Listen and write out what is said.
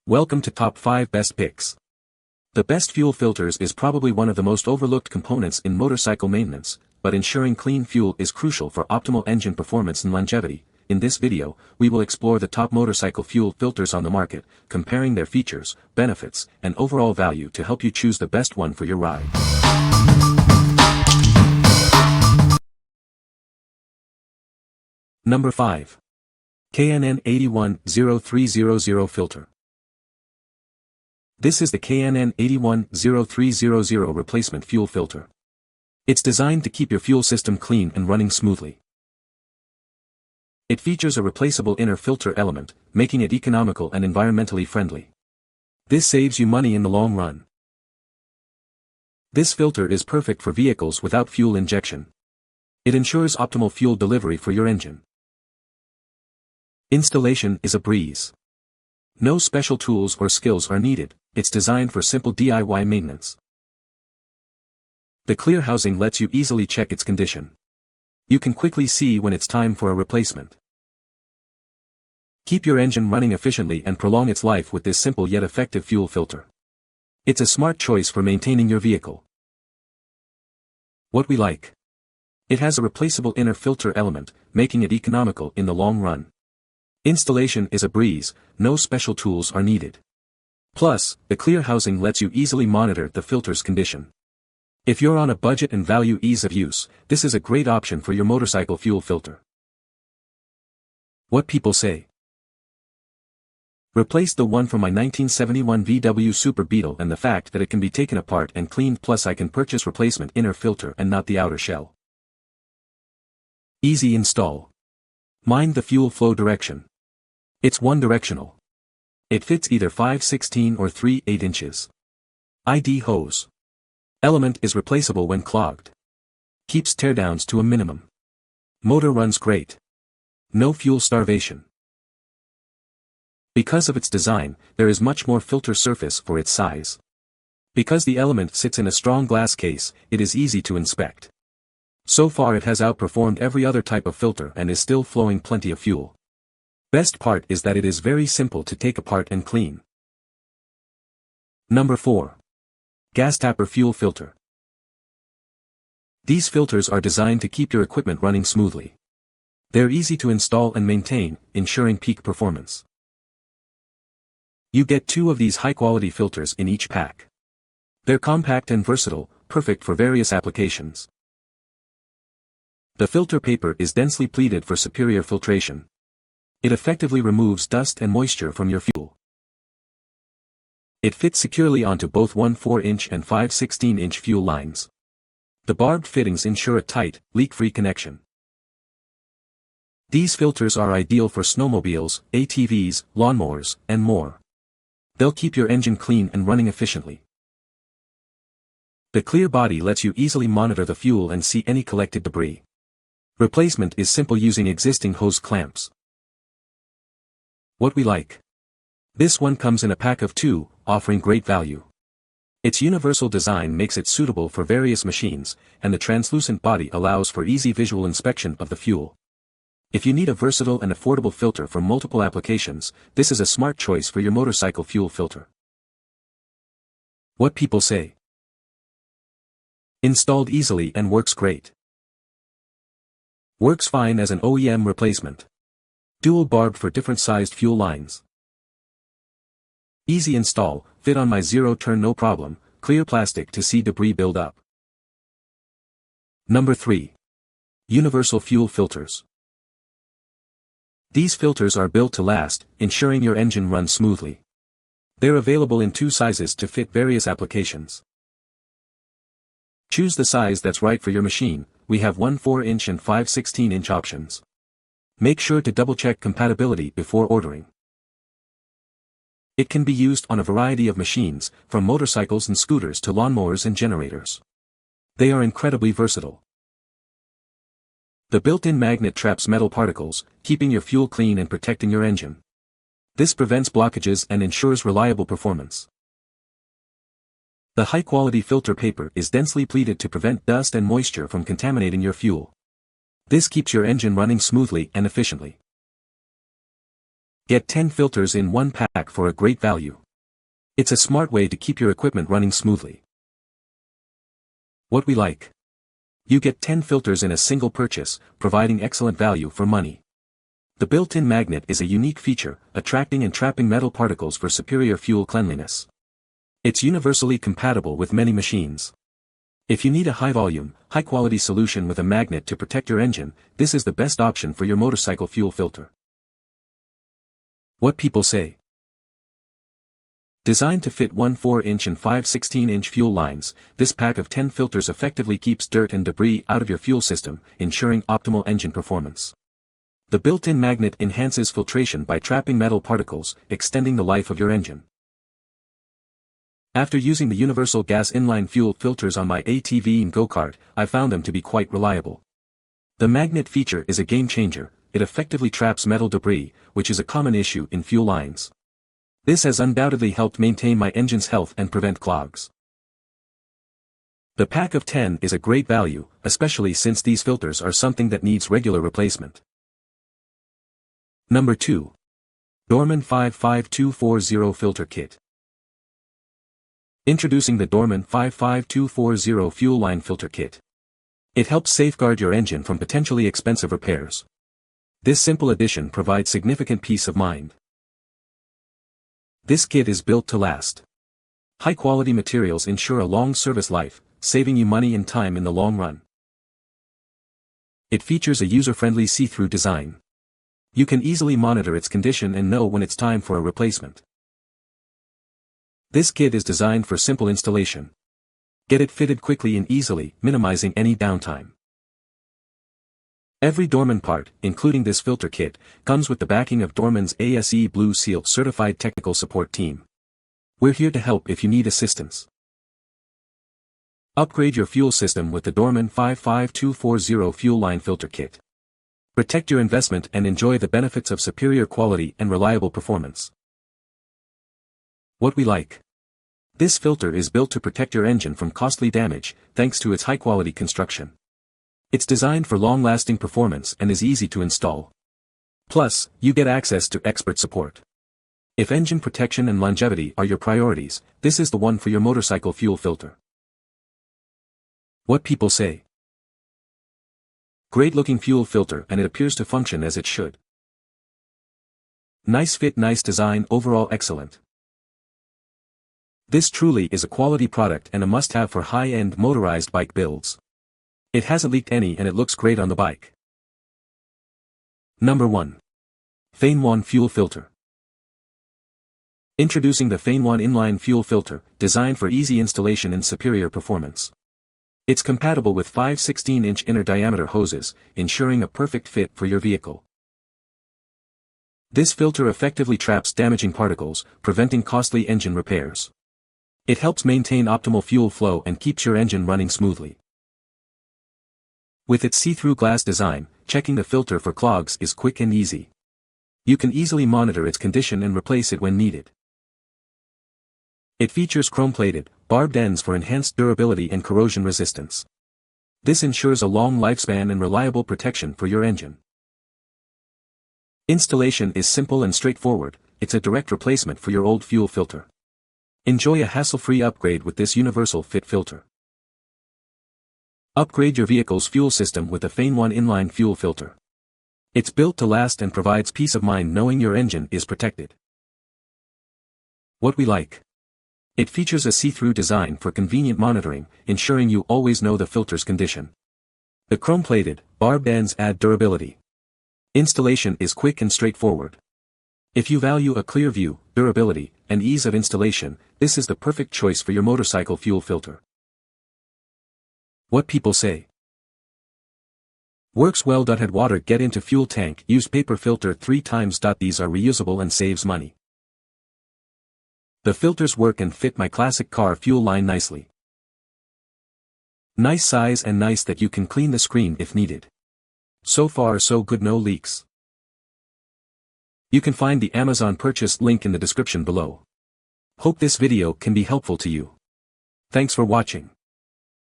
Welcome to Top 5 Best Picks. The best fuel filters is probably one of the most overlooked components in motorcycle maintenance, but ensuring clean fuel is crucial for optimal engine performance and longevity. In this video, we will explore the top motorcycle fuel filters on the market, comparing their features, benefits, and overall value to help you choose the best one for your ride. Number 5. KNN 810300 filter. This is the KNN 810300 replacement fuel filter. It's designed to keep your fuel system clean and running smoothly. It features a replaceable inner filter element, making it economical and environmentally friendly. This saves you money in the long run. This filter is perfect for vehicles without fuel injection. It ensures optimal fuel delivery for your engine. Installation is a breeze. No special tools or skills are needed, it's designed for simple DIY maintenance. The clear housing lets you easily check its condition. You can quickly see when it's time for a replacement. Keep your engine running efficiently and prolong its life with this simple yet effective fuel filter. It's a smart choice for maintaining your vehicle. What we like. It has a replaceable inner filter element, making it economical in the long run. Installation is a breeze, no special tools are needed. Plus, the clear housing lets you easily monitor the filter's condition. If you're on a budget and value ease of use, this is a great option for your motorcycle fuel filter. What people say. Replaced the one from my 1971 VW Super Beetle and the fact that it can be taken apart and cleaned, plus I can purchase replacement inner filter and not the outer shell. Easy install. Mind the fuel flow direction. It's one-directional. It fits either 5/16 or 3/8 inches. ID hose. Element is replaceable when clogged. Keeps teardowns to a minimum. Motor runs great. No fuel starvation. Because of its design, there is much more filter surface for its size. Because the element sits in a strong glass case, it is easy to inspect. So far it has outperformed every other type of filter and is still flowing plenty of fuel. Best part is that it is very simple to take apart and clean. Number 4. GasTapper fuel filter. These filters are designed to keep your equipment running smoothly. They're easy to install and maintain, ensuring peak performance. You get 2 of these high-quality filters in each pack. They're compact and versatile, perfect for various applications. The filter paper is densely pleated for superior filtration. It effectively removes dust and moisture from your fuel. It fits securely onto both 1/4-inch and 5/16-inch fuel lines. The barbed fittings ensure a tight, leak-free connection. These filters are ideal for snowmobiles, ATVs, lawnmowers, and more. They'll keep your engine clean and running efficiently. The clear body lets you easily monitor the fuel and see any collected debris. Replacement is simple using existing hose clamps. What we like. This one comes in a pack of 2, offering great value. Its universal design makes it suitable for various machines, and the translucent body allows for easy visual inspection of the fuel. If you need a versatile and affordable filter for multiple applications, this is a smart choice for your motorcycle fuel filter. What people say. Installed easily and works great. Works fine as an OEM replacement. Dual barb for different sized fuel lines. Easy install, fit on my zero turn no problem, clear plastic to see debris build up. Number 3. Universal fuel filters. These filters are built to last, ensuring your engine runs smoothly. They're available in 2 sizes to fit various applications. Choose the size that's right for your machine. We have 1/4-inch and 5/16-inch options. Make sure to double-check compatibility before ordering. It can be used on a variety of machines, from motorcycles and scooters to lawnmowers and generators. They are incredibly versatile. The built-in magnet traps metal particles, keeping your fuel clean and protecting your engine. This prevents blockages and ensures reliable performance. The high-quality filter paper is densely pleated to prevent dust and moisture from contaminating your fuel. This keeps your engine running smoothly and efficiently. Get 10 filters in one pack for a great value. It's a smart way to keep your equipment running smoothly. What we like. You get 10 filters in a single purchase, providing excellent value for money. The built-in magnet is a unique feature, attracting and trapping metal particles for superior fuel cleanliness. It's universally compatible with many machines. If you need a high-volume, high-quality solution with a magnet to protect your engine, this is the best option for your motorcycle fuel filter. What people say. Designed to fit one 4-inch and 5 16-inch fuel lines, this pack of 10 filters effectively keeps dirt and debris out of your fuel system, ensuring optimal engine performance. The built-in magnet enhances filtration by trapping metal particles, extending the life of your engine. After using the universal gas inline fuel filters on my ATV and go-kart, I found them to be quite reliable. The magnet feature is a game-changer. It effectively traps metal debris, which is a common issue in fuel lines. This has undoubtedly helped maintain my engine's health and prevent clogs. The pack of 10 is a great value, especially since these filters are something that needs regular replacement. Number 2. Dorman 55240 Filter Kit. Introducing the Dorman 55240 Fuel Line Filter Kit. It helps safeguard your engine from potentially expensive repairs. This simple addition provides significant peace of mind. This kit is built to last. High-quality materials ensure a long service life, saving you money and time in the long run. It features a user-friendly see-through design. You can easily monitor its condition and know when it's time for a replacement. This kit is designed for simple installation. Get it fitted quickly and easily, minimizing any downtime. Every Dorman part, including this filter kit, comes with the backing of Dorman's ASE Blue Seal certified technical support team. We're here to help if you need assistance. Upgrade your fuel system with the Dorman 55240 Fuel Line Filter Kit. Protect your investment and enjoy the benefits of superior quality and reliable performance. What we like. This filter is built to protect your engine from costly damage, thanks to its high-quality construction. It's designed for long-lasting performance and is easy to install. Plus, you get access to expert support. If engine protection and longevity are your priorities, this is the one for your motorcycle fuel filter. What people say. Great-looking fuel filter and it appears to function as it should. Nice fit, nice design, overall excellent. This truly is a quality product and a must-have for high-end motorized bike builds. It hasn't leaked any and it looks great on the bike. Number 1. FainWan Fuel Filter. Introducing the FainWan Inline Fuel Filter, designed for easy installation and superior performance. It's compatible with 5 16-inch inner diameter hoses, ensuring a perfect fit for your vehicle. This filter effectively traps damaging particles, preventing costly engine repairs. It helps maintain optimal fuel flow and keeps your engine running smoothly. With its see-through glass design, checking the filter for clogs is quick and easy. You can easily monitor its condition and replace it when needed. It features chrome-plated, barbed ends for enhanced durability and corrosion resistance. This ensures a long lifespan and reliable protection for your engine. Installation is simple and straightforward. It's a direct replacement for your old fuel filter. Enjoy a hassle-free upgrade with this universal fit filter. Upgrade your vehicle's fuel system with the FainWan Inline Fuel Filter. It's built to last and provides peace of mind knowing your engine is protected. What we like. It features a see-through design for convenient monitoring, ensuring you always know the filter's condition. The chrome-plated, barbed ends add durability. Installation is quick and straightforward. If you value a clear view, durability, and ease of installation, this is the perfect choice for your motorcycle fuel filter. What people say. Works well. Had water get into fuel tank, use paper filter 3 times. These are reusable and saves money. The filters work and fit my classic car fuel line nicely. Nice size and nice that you can clean the screen if needed. So far so good, no leaks. You can find the Amazon purchase link in the description below. Hope this video can be helpful to you. Thanks for watching.